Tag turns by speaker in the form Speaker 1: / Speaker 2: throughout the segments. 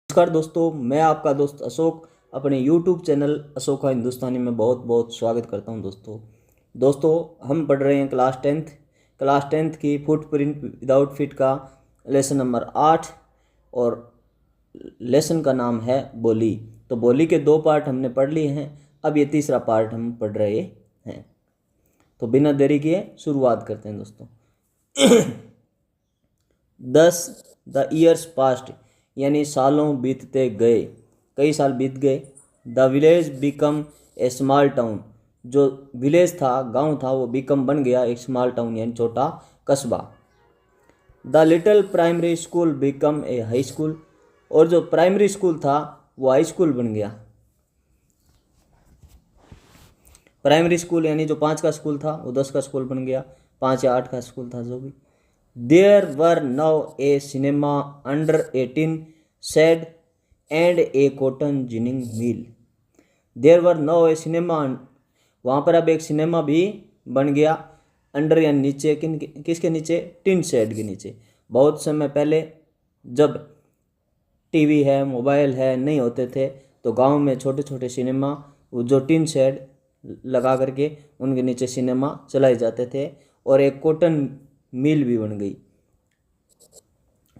Speaker 1: नमस्कार दोस्तों, मैं आपका दोस्त अशोक अपने YouTube चैनल अशोका हिंदुस्तानी में बहुत बहुत स्वागत करता हूं। दोस्तों हम पढ़ रहे हैं क्लास टेंथ की फुटप्रिंट विदाउट फीट का लेसन नंबर 8 और लेसन का नाम है बोली। तो बोली के 2 पार्ट हमने पढ़ लिए हैं, अब ये तीसरा पार्ट हम पढ़ रहे हैं। तो बिना देरी किए शुरुआत करते हैं दोस्तों। 10 ईयर्स पास्ट यानी सालों बीतते गए, कई साल बीत गए। The village become a small town, जो विलेज था, गांव था, वो बिकम बन गया एक स्मॉल टाउन यानी छोटा कस्बा। The little primary school become a high school, और जो प्राइमरी स्कूल था वो हाई स्कूल बन गया। प्राइमरी स्कूल यानी जो 5 का स्कूल था वो 10 का स्कूल बन गया, 5 या 8 का स्कूल था जो भी। There were now a cinema under 18 shed and a cotton ginning mill. There were now a cinema, वहाँ पर अब एक सिनेमा भी बन गया। अंडर या नीचे, किसके नीचे? टिन शेड के नीचे। बहुत समय पहले जब टीवी है, मोबाइल है नहीं होते थे, तो गांव में छोटे छोटे सिनेमा, जो टिन शेड लगा करके उनके नीचे सिनेमा चलाए जाते थे। और एक कॉटन मिल भी बन गई।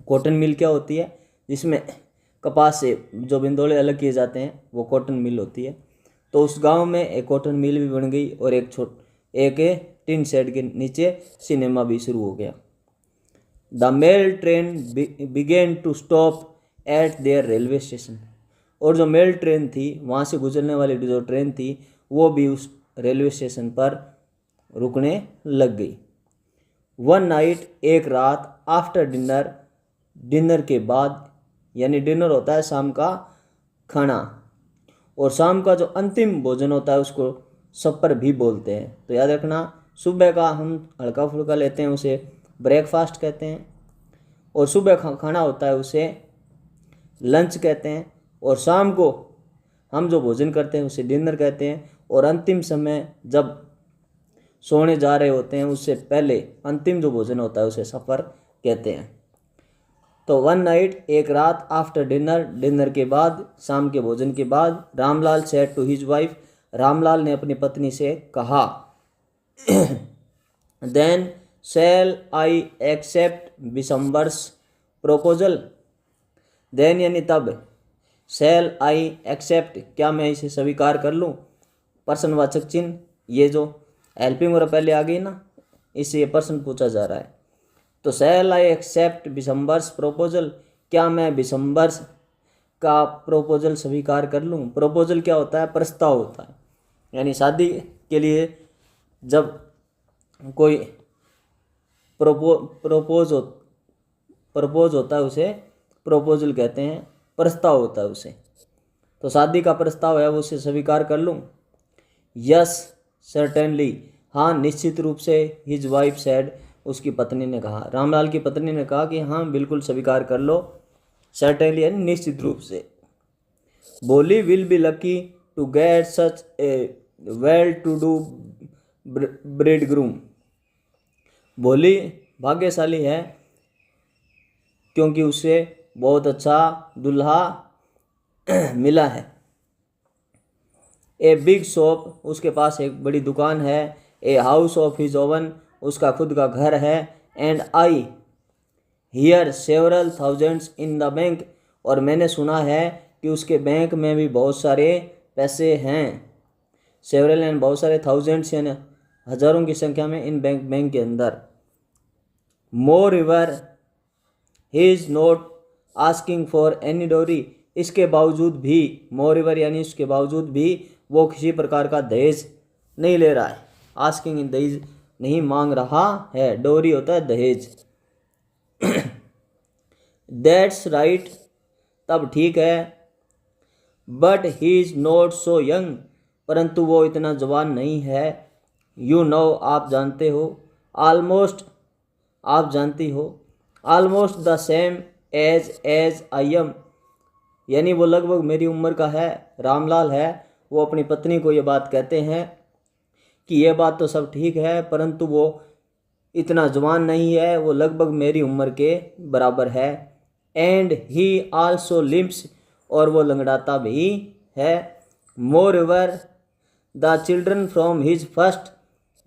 Speaker 1: कॉटन मिल क्या होती है? जिसमें कपास से जो बिंदोले अलग किए जाते हैं वो कॉटन मिल होती है। तो उस गांव में एक कॉटन मिल भी बन गई और एक टिन शेड के नीचे सिनेमा भी शुरू हो गया। The mail train began to stop at their railway station, और जो मेल ट्रेन थी, वहाँ से गुजरने वाली जो ट्रेन थी, वो भी उस रेलवे स्टेशन पर रुकने लग गई। वन नाइट, एक रात, आफ्टर डिनर, डिनर के बाद, यानी डिनर होता है शाम का खाना, और शाम का जो अंतिम भोजन होता है उसको सपर भी बोलते हैं। तो याद रखना, सुबह का हम हल्का फुल्का लेते हैं उसे ब्रेकफास्ट कहते हैं, और सुबह खाना होता है उसे लंच कहते हैं, और शाम को हम जो भोजन करते हैं उसे डिनर कहते हैं, और अंतिम समय जब सोने जा रहे होते हैं उससे पहले अंतिम जो भोजन होता है उसे सफ़र कहते हैं। तो वन नाइट, एक रात, आफ्टर डिनर, डिनर के बाद, शाम के भोजन के बाद, Ramlal said to his wife, Ramlal ने अपनी पत्नी से कहा, then shall I accept Bishambar's proposal. Then यानी तब, शैल आई एक्सेप्ट, क्या मैं इसे स्वीकार कर लूँ? प्रश्नवाचक चिन्ह, ये जो हेल्पिंग और पहले आ गई ना, इससे ये प्रश्न पूछा जा रहा है। तो शैल आई एक्सेप्ट बिशंबर्स प्रपोजल, क्या मैं बिशंबर्स का प्रपोजल स्वीकार कर लूँ? प्रपोजल क्या होता है? प्रस्ताव होता है। यानी शादी के लिए जब कोई प्रपोज होता है उसे प्रपोजल कहते हैं, प्रस्ताव होता है उसे। तो शादी का प्रस्ताव है वो उसे स्वीकार कर लूँ? यस सर्टेनली, हाँ निश्चित रूप से। हिज वाइफ सेड, उसकी पत्नी ने कहा, रामलाल की पत्नी ने कहा कि हाँ बिल्कुल स्वीकार कर लो। सर्टेनली यानी निश्चित रूप से। Boli will be lucky to get such a well to do bridegroom, Boli भाग्यशाली है क्योंकि उसे बहुत अच्छा दूल्हा मिला है। ए बिग शॉप, उसके पास एक बड़ी दुकान है। A house of his oven, उसका खुद का घर है। And I hear several thousands in the bank, और मैंने सुना है कि उसके बैंक में भी बहुत सारे पैसे हैं। सेवरल यानी बहुत सारे, थाउजेंड्स यानी हजारों की संख्या में, इन बैंक के अंदर। Moreover he is not asking for any dowry, इसके बावजूद भी, मोर रिवर यानी इसके बावजूद भी वो किसी प्रकार का दहेज नहीं ले रहा है। आस्किंग, दहेज नहीं मांग रहा है, डोरी होता है दहेज। दैट्स राइट, तब ठीक है। But he is not so young, परंतु वो इतना जवान नहीं है। यू नो, आप जानते हो। ऑलमोस्ट, आप जानती हो। Almost the same age as I, am वो लगभग मेरी उम्र का है। रामलाल है, वो अपनी पत्नी को ये बात कहते हैं कि ये बात तो सब ठीक है, परंतु वो इतना जवान नहीं है, वो लगभग मेरी उम्र के बराबर है। एंड ही आल्सो लिम्प्स, और वो लंगड़ाता भी है। Moreover the children from his first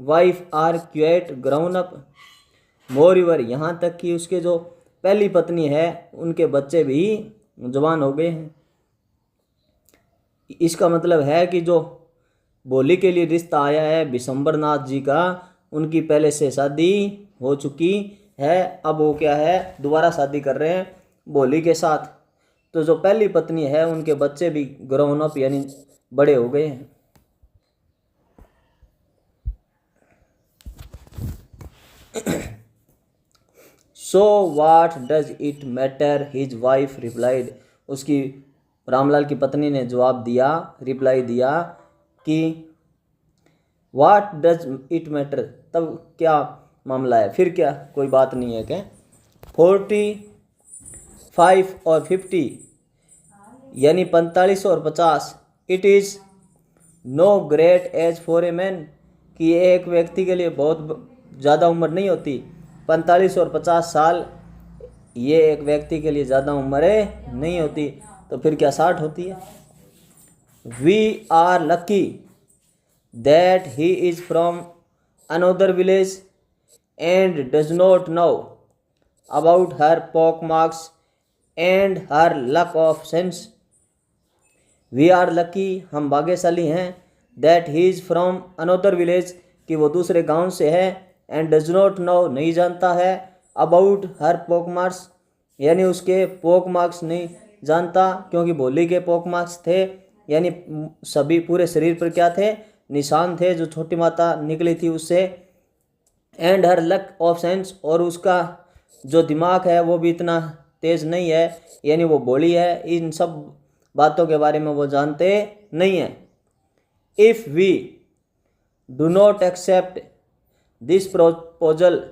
Speaker 1: wife are quite grown up. Moreover यहाँ तक कि उसके जो पहली पत्नी है उनके बच्चे भी जवान हो गए हैं। इसका मतलब है कि जो भोली के लिए रिश्ता आया है विशंबर नाथ जी का, उनकी पहले से शादी हो चुकी है। अब वो क्या है, दोबारा शादी कर रहे हैं भोली के साथ। तो जो पहली पत्नी है उनके बच्चे भी ग्रोन अप यानी बड़े हो गए हैं। So what does it matter his wife replied. उसकी रामलाल की पत्नी ने जवाब दिया, रिप्लाई दिया कि वाट डज इट मैटर, तब क्या मामला है, फिर क्या कोई बात नहीं है क्या। 45 और 50 यानी 45 और 50, it is no great age for a man, कि एक व्यक्ति के लिए बहुत ज़्यादा उम्र नहीं होती। 45 और 50 साल ये एक व्यक्ति के लिए ज़्यादा उम्र नहीं होती, तो फिर क्या 60 होती है। We are lucky that he is from another village and does not know about her pockmarks and her lack of sense. We are lucky, हम भाग्यशाली हैं, that he is from another village, कि वो दूसरे गांव से है, and does not no, नहीं जानता है, अबाउट हर पॉक मार्क्स, यानी उसके पॉक मार्क्स नहीं जानता, क्योंकि भोली के पॉक मार्क्स थे, यानी सभी पूरे शरीर पर क्या थे, निशान थे जो छोटी माता निकली थी उससे। And her lack of sense, और उसका जो दिमाग है वो भी इतना तेज नहीं है, यानी वो भोली है, इन सब बातों के बारे में वो जानते नहीं हैं। If we do not accept this proposal,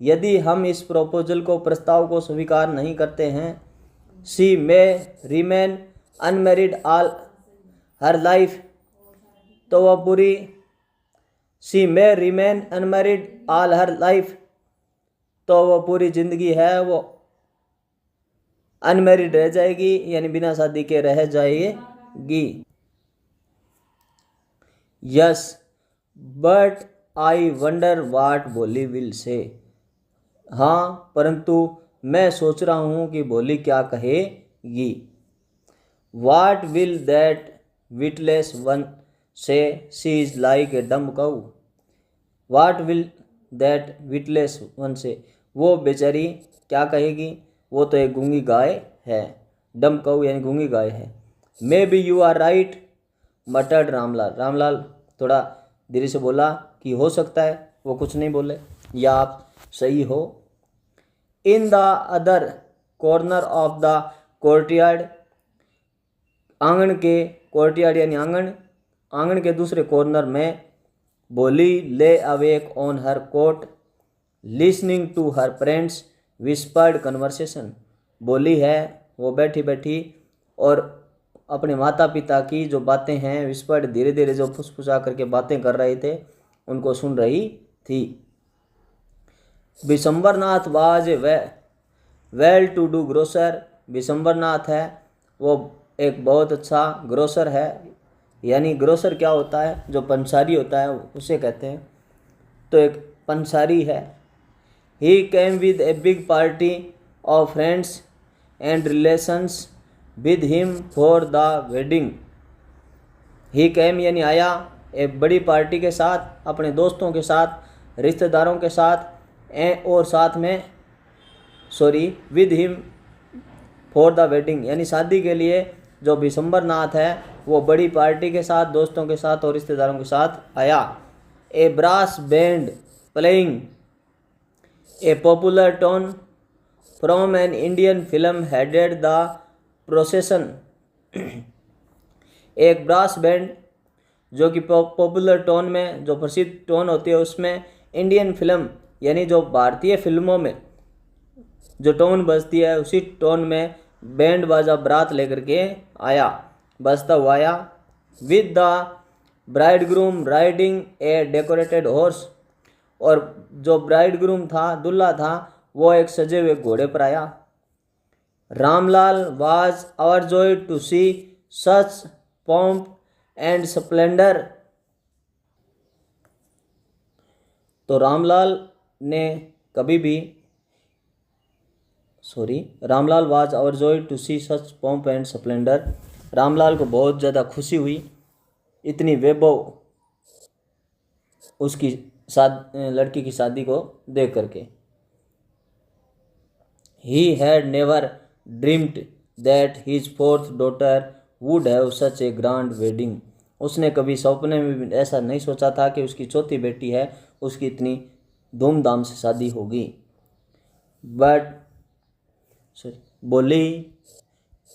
Speaker 1: यदि हम इस प्रोपोजल को, प्रस्ताव को स्वीकार नहीं करते हैं, she may remain unmarried all her life, तो वह पूरी, she may remain unmarried all her life, तो वह पूरी जिंदगी है वो अनमेरिड रह जाएगी, यानी बिना शादी के रह जाएगी। यस बट आई वंडर वाट भोली विल से, हाँ परंतु मैं सोच रहा हूँ कि भोली क्या कहेगी। What will that witless one say, she is like a dumb cow. What will that witless one say, वो बेचारी क्या कहेगी, वो तो एक गूंगी गाय है। डम्ब काऊ यानी गूंगी गाय है। Maybe you are right muttered Ramlal, Ramlal थोड़ा धीरे से बोला कि हो सकता है वो कुछ नहीं बोले, या आप सही हो। In the other corner of the courtyard, आंगन के, कोर्टयार्ड यानी आंगन, आंगन के दूसरे कॉर्नर में Bholi lay awake on her cot listening to her friends whispered conversation. Bholi है वो बैठी बैठी और अपने माता पिता की जो बातें हैं, विस्पर्ड धीरे धीरे जो फुसफुसा करके बातें कर रहे थे उनको सुन रही थी। Vishambarnath was well to do grocer, Vishambarnath है वो एक बहुत अच्छा ग्रोसर है, यानी ग्रोसर क्या होता है, जो पंसारी होता है उसे कहते हैं, तो एक पंसारी है। He came with a big party of friends and relations with him for the wedding. He came यानी आया, एक बड़ी पार्टी के साथ, अपने दोस्तों के साथ, रिश्तेदारों के साथ, और साथ में with him for the wedding, यानी शादी के लिए जो विशंबरनाथ है वो बड़ी पार्टी के साथ, दोस्तों के साथ और रिश्तेदारों के साथ आया। A brass band playing a popular tone from an Indian film headed the procession. एक ब्रास बैंड जो कि पॉपुलर टोन में, जो प्रसिद्ध टोन होती है उसमें, इंडियन फिल्म यानी जो भारतीय फिल्मों में जो टोन बजती है उसी टोन में बैंड बाजा बारात लेकर के आया, बजता हुआ आया। With the bride groom riding A decorated horse, और जो ब्राइड ग्रूम था, दूल्हा था, वो एक सजे हुए घोड़े पर आया। Ramlal was overjoyed to see such pomp and splendor. तो Ramlal was overjoyed to see such pomp and splendor. Ramlal को बहुत ज़्यादा खुशी हुई इतनी वैभव उसकी लड़की की शादी को देख करके। He had never dreamed that his fourth daughter would have such a grand wedding. उसने कभी सपने में भी ऐसा नहीं सोचा था कि उसकी चौथी बेटी है उसकी इतनी धूमधाम से शादी होगी। But बोली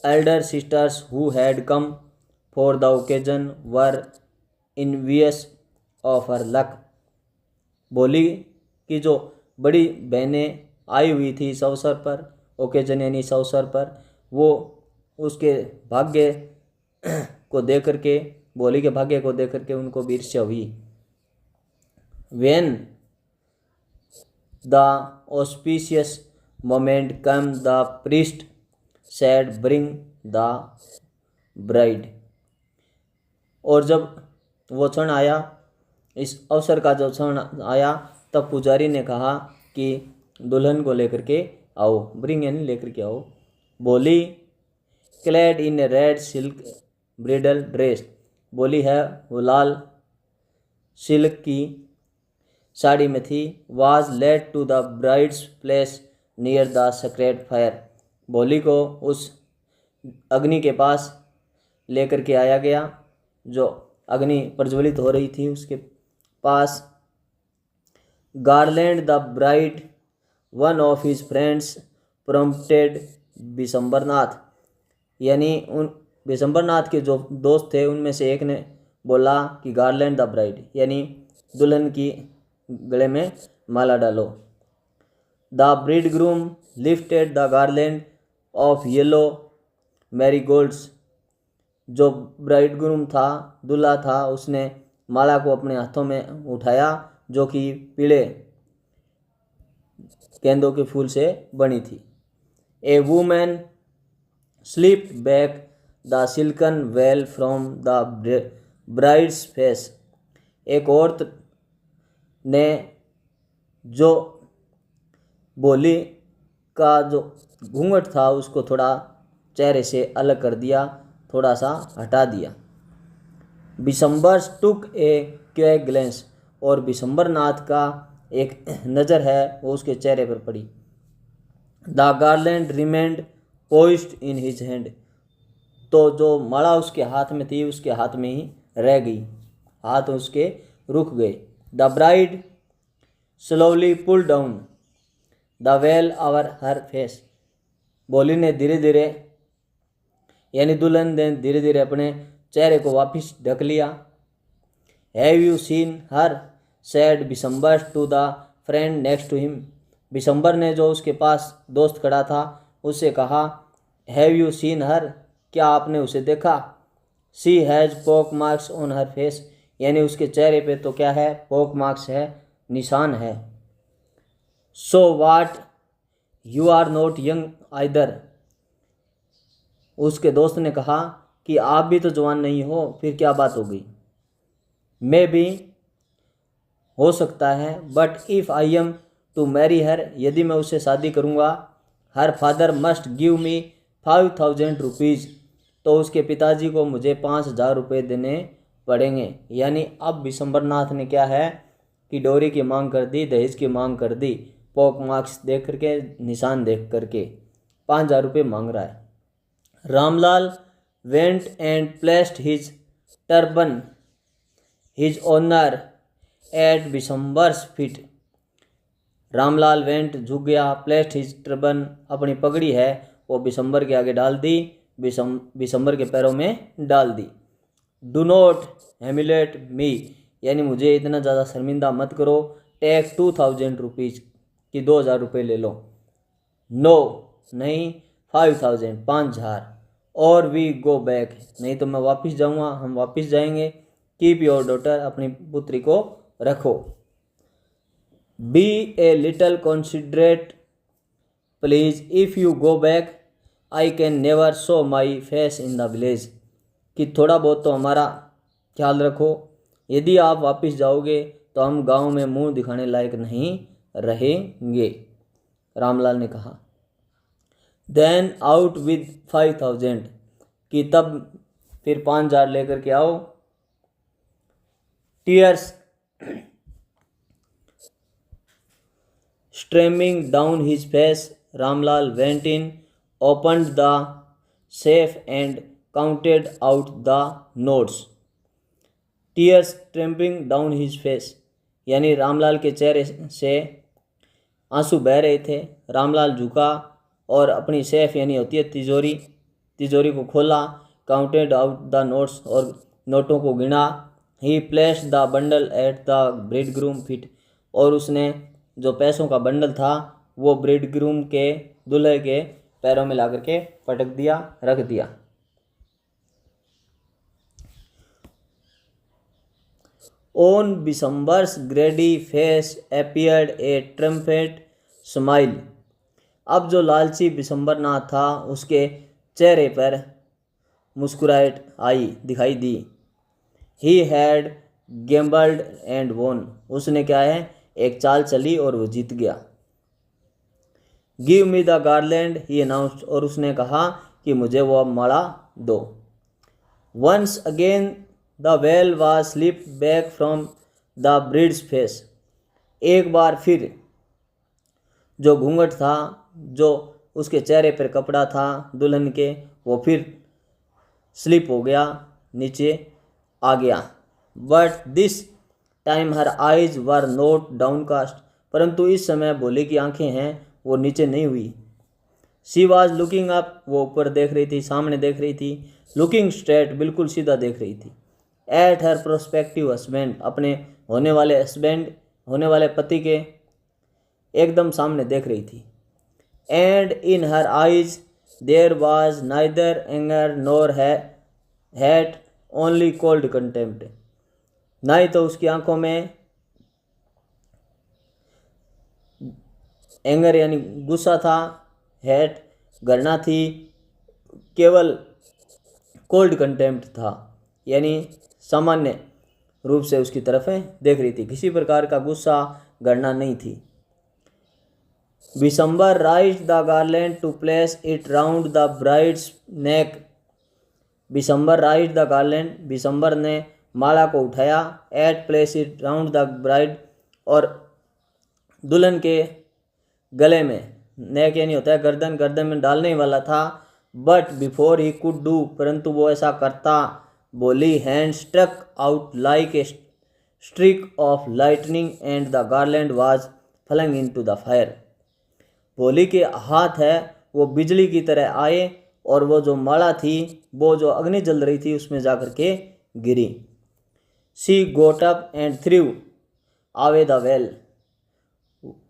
Speaker 1: elder sisters who had come for the occasion were envious of her luck. बोली कि जो बड़ी बहनें आई हुई थी इस अवसर पर, ओकेजन यानी इस अवसर पर, वो उसके भाग्य को देख करके, बोली के भाग्य को देख करके उनको भी ईर्ष्या हुई। When the auspicious moment came, the priest said, "Bring the bride." और जब वो क्षण आया, इस अवसर का जो क्षण आया, तब पुजारी ने कहा कि दुल्हन को लेकर के आओ, ब्रिंग यानी लेकर के आओ। Bholi clad in a red silk bridal dress, Bholi है वो लाल सिल्क की साड़ी में थी। Was led to the bride's place near the sacred fire, Bholi को उस अग्नि के पास लेकर के आया गया, जो अग्नि प्रज्वलित हो रही थी उसके पास। Garland the bride one of his friends prompted Bishambarnath, यानी उन बिशंबरनाथ के जो दोस्त थे उनमें से एक ने बोला कि गार्लैंड द ब्राइड, यानी दुल्हन की गले में माला डालो। The bridegroom lifted the garland of yellow marigolds, जो ब्राइडग्रूम था, दूल्हा था, उसने माला को अपने हाथों में उठाया जो कि पीले गेंदों के फूल से बनी थी। A women slipped back the silken veil from the bride's face, एक औरत ने जो बोली का जो घूंघट था उसको थोड़ा चेहरे से अलग कर दिया, थोड़ा सा हटा दिया। बिशंबर टुक ए क्विक ग्लेंस, और बिशंबरनाथ का एक नज़र है वो उसके चेहरे पर पड़ी। The garland remained poised in his hand, तो जो माला उसके हाथ में थी उसके हाथ में ही रह गई, हाथ उसके रुक गए। The bride slowly pull down the veil over her face, Bholi ने धीरे धीरे, यानी दुल्हन ने धीरे धीरे अपने चेहरे को वापस ढक लिया। Have you seen her said Bishambar to the friend next to him, Bishambar ने जो उसके पास दोस्त खड़ा था उससे कहा, हैव यू सीन हर, क्या आपने उसे देखा। शी हैज़ पोक मार्क्स ऑन हर फेस, यानी उसके चेहरे पे तो क्या है, पोक मार्क्स है, निशान है। So what you are not young either, उसके दोस्त ने कहा कि आप भी तो जवान नहीं हो, फिर क्या बात हो गई। मे बी, हो सकता है, but if I am to marry her, यदि मैं उससे शादी करूँगा, her father must give me 5000 rupees, तो उसके पिताजी को मुझे 5000 रुपये देने पड़ेंगे। यानी अब बिशंबरनाथ ने क्या है कि डोरी की मांग कर दी, दहेज की मांग कर दी, पोक मार्क्स देख करके, निशान देख करके 5000 रुपये मांग रहा है। Ramlal went and placed his turban his honour at Bishambar's feet, Ramlal went झुक गया, प्लेस्ड हिज टर्बन, अपनी पगड़ी है वो बिशंबर के आगे डाल दी, बिशंबर के पैरों में डाल दी। डू नॉट हेमिलेट मी, यानी मुझे इतना ज़्यादा शर्मिंदा मत करो। टेक 2000 रुपीज़, कि 2000 रुपये ले लो। नो, नहीं, 5000, 5000, और वी गो बैक, नहीं तो मैं वापस जाऊँगा, हम वापस जाएंगे। कीप योर डॉटर, अपनी पुत्री को रखो। Be a little considerate please, if you go back I can never show my face in the village, कि थोड़ा बहुत तो हमारा ख्याल रखो, यदि आप वापस जाओगे तो हम गांव में मुंह दिखाने लायक नहीं रहेंगे। रामलाल ने कहा। देन आउट विद 5000, कि तब फिर 5000 लेकर के आओ। Tears streaming down his face, Ramlal went in, opened the safe and counted out the notes. Tears streaming down his face, यानी रामलाल के चेहरे से आंसू बह रहे थे। रामलाल झुका और अपनी सेफ यानी होती है तिजोरी को खोला। काउंटेड आउट द नोट्स, और नोटों को गिना। He placed the bundle at the bridegroom feet, और उसने जो पैसों का बंडल था वो ब्रिडग्रूम के दूल्हे के पैरों में लाकर के पटक दिया, रख दिया। On Bishambar's greedy face appeared a trumpet smile, अब जो लालची बिशंबरनाथ था उसके चेहरे पर मुस्कुराहट दिखाई दी। ही हैड गैम्बल्ड एंड वोन, उसने क्या है एक चाल चली और वो जीत गया। Give me the garland he announced, और उसने कहा कि मुझे वो माला दो। Once again the veil was slip back from the bride's face, एक बार फिर जो घूंघट था, जो उसके चेहरे पर कपड़ा था दुल्हन के, वो फिर स्लिप हो गया, नीचे आ गया। But this time her eyes were note downcast, परंतु इस समय भोले की आंखें हैं वो नीचे नहीं हुई। शी वॉज लुकिंग अप, वो ऊपर देख रही थी, सामने देख रही थी। लुकिंग स्ट्रेट, बिल्कुल सीधा देख रही थी। एट हर प्रोस्पेक्टिव हस्बैंड, अपने होने वाले पति के एकदम सामने देख रही थी। And in her eyes there was neither anger nor hate only cold contempt, ना ही तो उसकी आंखों में एंगर यानी गुस्सा था, हेट घृणा थी, केवल कोल्ड कंटेम्प्ट था, यानी सामान्य रूप से उसकी तरफ देख रही थी, किसी प्रकार का गुस्सा घृणा नहीं थी। Bishambar raised the garland to place it round the bride's neck, Bishambar raised the garland, Bishambar ने माला को उठाया। At place it round the bride, और दुल्हन के गले में, नेक यानी होता है गर्दन में डालने वाला था। But before he could do, परंतु वो ऐसा करता, Bholi hand struck out like a streak of lightning and the garland was falling into the fire, Bholi के हाथ है वो बिजली की तरह आए और वो जो माला थी वो जो अग्नि जल रही थी उसमें जाकर के गिरी। She got up and threw away the veil,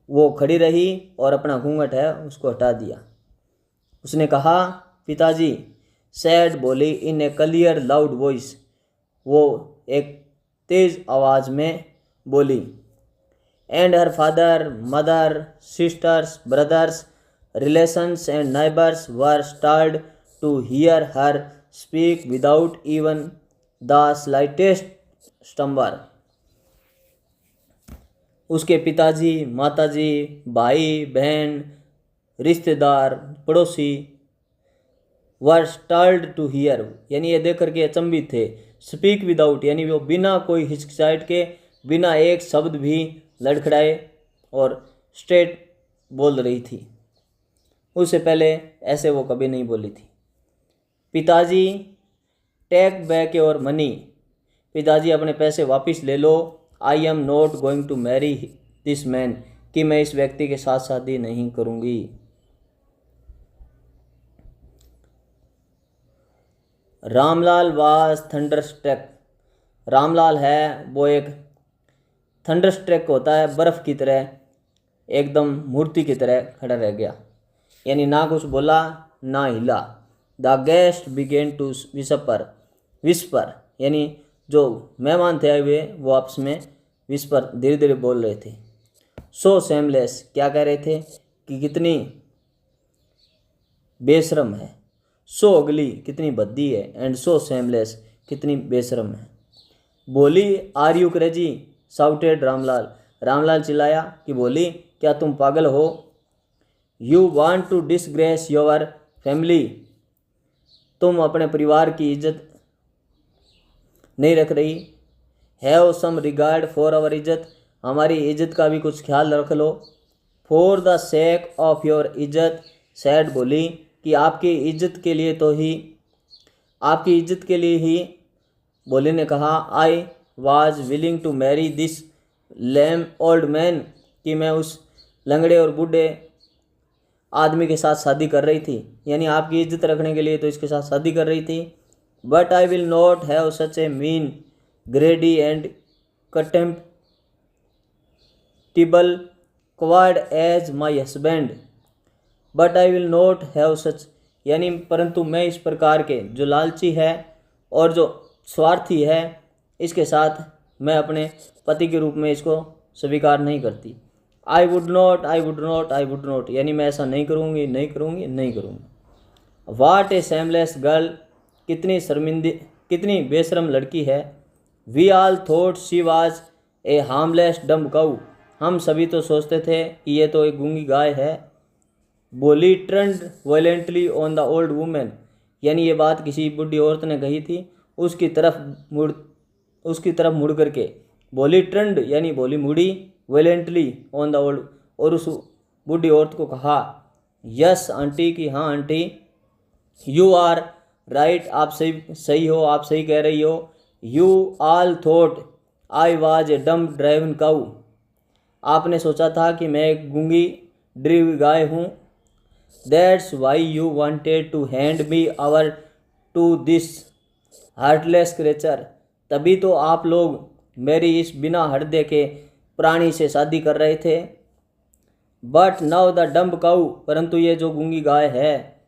Speaker 1: वो खड़ी रही और अपना घूंघट है उसको हटा दिया। उसने कहा पिताजी, said Bholi in a clear loud voice, वो एक तेज आवाज में बोली। And her father mother sisters brothers relations and neighbours were stared to hear her speak without even the slightest stammer, उसके पिताजी माताजी भाई बहन रिश्तेदार पड़ोसी वर स्टार्ड टू हियर, यानी ये देख करके अचंभित थे। स्पीक विदाउट, यानी वो बिना कोई हिचकिचाहट के, बिना एक शब्द भी लड़खड़ाए और स्ट्रेट बोल रही थी। उससे पहले ऐसे वो कभी नहीं बोली थी। पिताजी टेक बैक योर मनी, पिताजी अपने पैसे वापस ले लो। I am not going to marry this man, कि मैं इस व्यक्ति के साथ शादी नहीं करूँगी। रामलाल वाज थंडरस्ट्रक, रामलाल है वो एक थंडरस्ट्रक होता है, बर्फ़ की तरह एकदम मूर्ति की तरह खड़ा रह गया, यानी ना कुछ बोला ना हिला। The guest began to whisper, यानी जो मेहमान थे आए हुए वो आपस में विस्पर धीरे धीरे बोल रहे थे। सो सेमलेस, क्या कह रहे थे कि कितनी बेशरम है, सो अगली कितनी भद्दी है, एंड सो सेमलेस कितनी बेशरम है। Bholi are you crazy, shouted Ramlal, Ramlal चिल्लाया कि बोली क्या तुम पागल हो। You want to disgrace your family, तुम अपने परिवार की इज्जत नहीं रख रही। Have some regard for our izzat, हमारी इज्जत का भी कुछ ख्याल रख लो। For the sake of your izzat, said Bholi कि आपकी इज्जत के लिए तो ही, आपकी इज्जत के लिए ही, बोली ने कहा I was willing to marry this lame old man, कि मैं उस लंगड़े और बूढ़े आदमी के साथ शादी कर रही थी, यानी आपकी इज्जत रखने के लिए तो इसके साथ शादी कर रही थी। But I will not have such a mean greedy and contemptible coward as my husband, but I will not have such, यानी परंतु मैं इस प्रकार के जो लालची है और जो स्वार्थी है, इसके साथ मैं अपने पति के रूप में इसको स्वीकार नहीं करती। I would not, I would not, I would not, यानी मैं ऐसा नहीं करूँगी, नहीं करूँगी, नहीं करूँगी। वाट ए सेमलेस गर्ल, कितनी शर्मिंदी, कितनी बेशरम लड़की है। We all thought she was a harmless dumb cow, हम सभी तो सोचते थे कि ये तो एक गूंगी गाय है। बोली turned violently on the old women, यानी ये बात किसी बुढ़ी औरत ने कही थी, उसकी तरफ मुड़ करके बोली टर्न्ड, यानी बोली मुड़ी, वायलेंटली ऑन द ओल्ड, और उस बुढ़ी औरत को कहा यस आंटी, की हाँ आंटी, यू आर राइट, आप सही हो, आप सही कह रही हो। You all thought I was a डम ड्राइवन काऊ, आपने सोचा था कि मैं एक गूंगी ड्री गाय हूँ। That's why you wanted to hand me over to this heartless creature, तभी तो आप लोग मेरी इस बिना हृदय के प्राणी से शादी कर रहे थे। बट नाउ द डम्ब काऊ, परंतु ये जो गूंगी गाय है,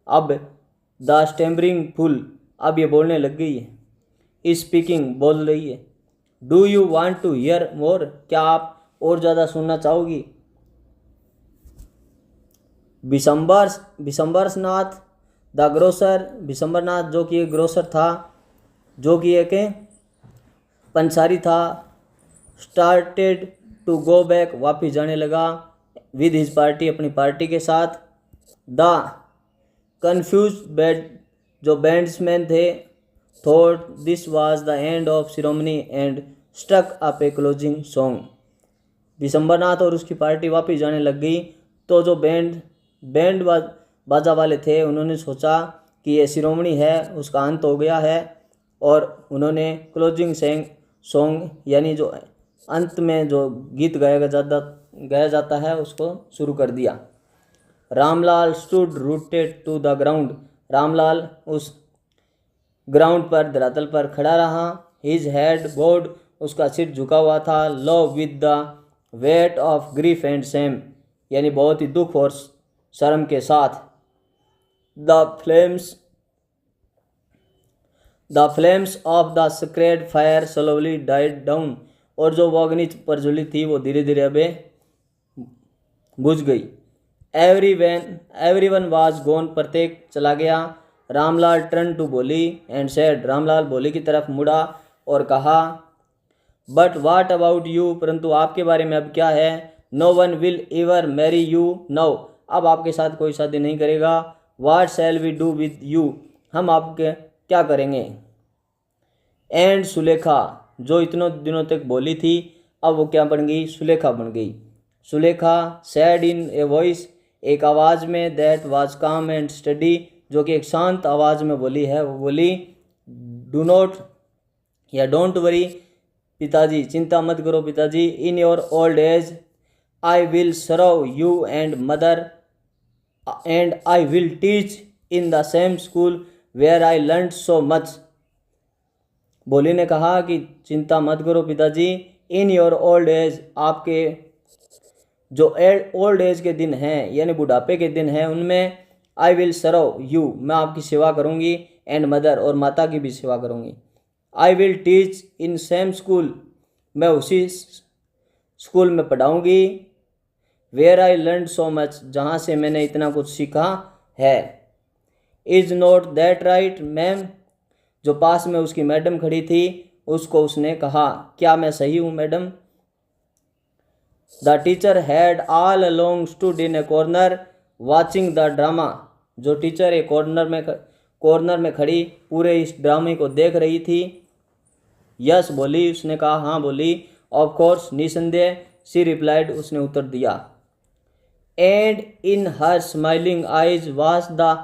Speaker 1: अब द स्टैम्बरिंग फुल, अब ये बोलने लग गई है, स्पीकिंग बोल रही है। Do you want to hear more, क्या आप और ज़्यादा सुनना चाहोगी। विशंबरनाथ द ग्रोसर, विशंबरनाथ जो कि एक ग्रोसर था, जो कि एक पंसारी था, स्टार्टेड टू गो बैक, वापिस जाने लगा, विद हिज पार्टी, अपनी पार्टी के साथ। द कन्फ्यूज जो बैंड्समैन थे, thought this was the end of ceremony and struck up a closing song. Vishambarnath और उसकी पार्टी वापिस जाने लग गई, तो जो बैंड बाजा वाले थे, उन्होंने सोचा कि ये शिरोमणि है, उसका अंत हो गया है, और उन्होंने क्लोजिंग सॉन्ग, यानी जो अंत में जो गीत गाया जाता है, उसको शुरू कर दिया। Ramlal stood rooted to the ground, Ramlal उस ग्राउंड पर, धरातल पर खड़ा रहा। हिज हेड बोर्ड, उसका सिर झुका हुआ था। Low with the weight of grief and shame, यानी बहुत ही दुख और शर्म के साथ। The flames of the sacred fire slowly died down, और जो वो अग्नि प्रज्वलित थी वो धीरे धीरे अबे बुझ गई। एवरीवन वाज गॉन, प्रत्येक चला गया। रामलाल टर्न टू बोली एंड सेड, रामलाल बोली की तरफ मुड़ा और कहा बट वाट अबाउट यू, परंतु आपके बारे में अब क्या है। No one will ever marry you now, अब आपके साथ कोई शादी नहीं करेगा। What shall we do with you, हम आपके क्या करेंगे। एंड सुलेखा, जो इतनों दिनों तक बोली थी, अब वो क्या बन गई, सुलेखा बन गई। Sulekha sad in a voice, एक आवाज़ में, दैट वाज काम एंड स्टडी, जो कि एक शांत आवाज़ में बोली है, वो बोली डू नॉट या डोंट वरी पिताजी, चिंता मत करो पिताजी। In your old age I will serve you and mother and I will teach in the same school where I learn so much. Bholi ने कहा कि चिंता मत करो पिताजी, इन योर ओल्ड एज, आपके जो ओल्ड एज के दिन हैं, यानी बुढ़ापे के दिन हैं, उनमें आई विल सर्व यू, मैं आपकी सेवा करूँगी, एंड मदर, और माता की भी सेवा करूँगी। I will teach in same school, मैं उसी स्कूल में पढ़ाऊँगी। Where I learn so much, जहाँ से मैंने इतना कुछ सीखा है। Is not that right ma'am? जो पास में उसकी मैडम खड़ी थी उसको उसने कहा, क्या मैं सही हूँ madam? The teacher had all along stood in A corner watching the drama. जो टीचर एक कॉर्नर में खड़ी पूरे इस ड्रामे को देख रही थी। यस बोली, उसने कहा, हाँ बोली। ऑफ कोर्स, निसंदेह। शी रिप्लाइड, उसने उत्तर दिया। And in her smiling ice was the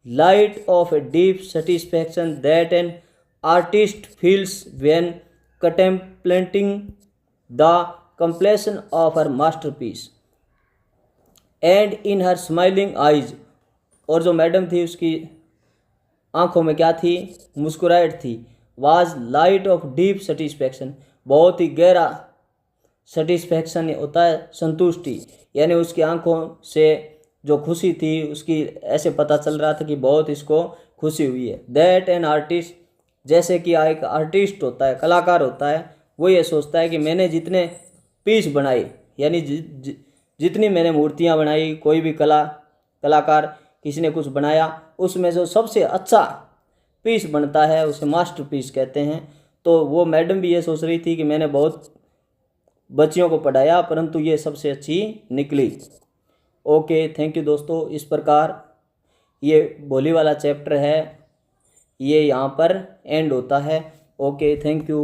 Speaker 1: light of a deep satisfaction that an artist feels when contemplating the completion of her masterpiece. And in her smiling eyes, और जो madam थी उसकी आंखों में क्या थी? मुस्कुराहट थी। was light of deep satisfaction, बहुत ही गहरा सेटिस्फैक्शन होता है संतुष्टि, यानी उसकी आंखों से जो खुशी थी उसकी ऐसे पता चल रहा था कि बहुत इसको खुशी हुई है। दैट एन आर्टिस्ट, जैसे कि एक आर्टिस्ट होता है, कलाकार होता है, वो ये सोचता है कि मैंने जितने पीस बनाई, यानी जितनी मैंने मूर्तियाँ बनाई, कोई भी कलाकार किसी ने कुछ बनाया, उसमें जो सबसे अच्छा पीस बनता है उसे मास्टरपीस कहते हैं। तो वो मैडम भी ये सोच रही थी कि मैंने बहुत बच्चियों को पढ़ाया परंतु ये सबसे अच्छी निकली। ओके, थैंक यू दोस्तों। इस प्रकार ये भोली वाला चैप्टर है, ये यहाँ पर एंड होता है। Okay, thank you.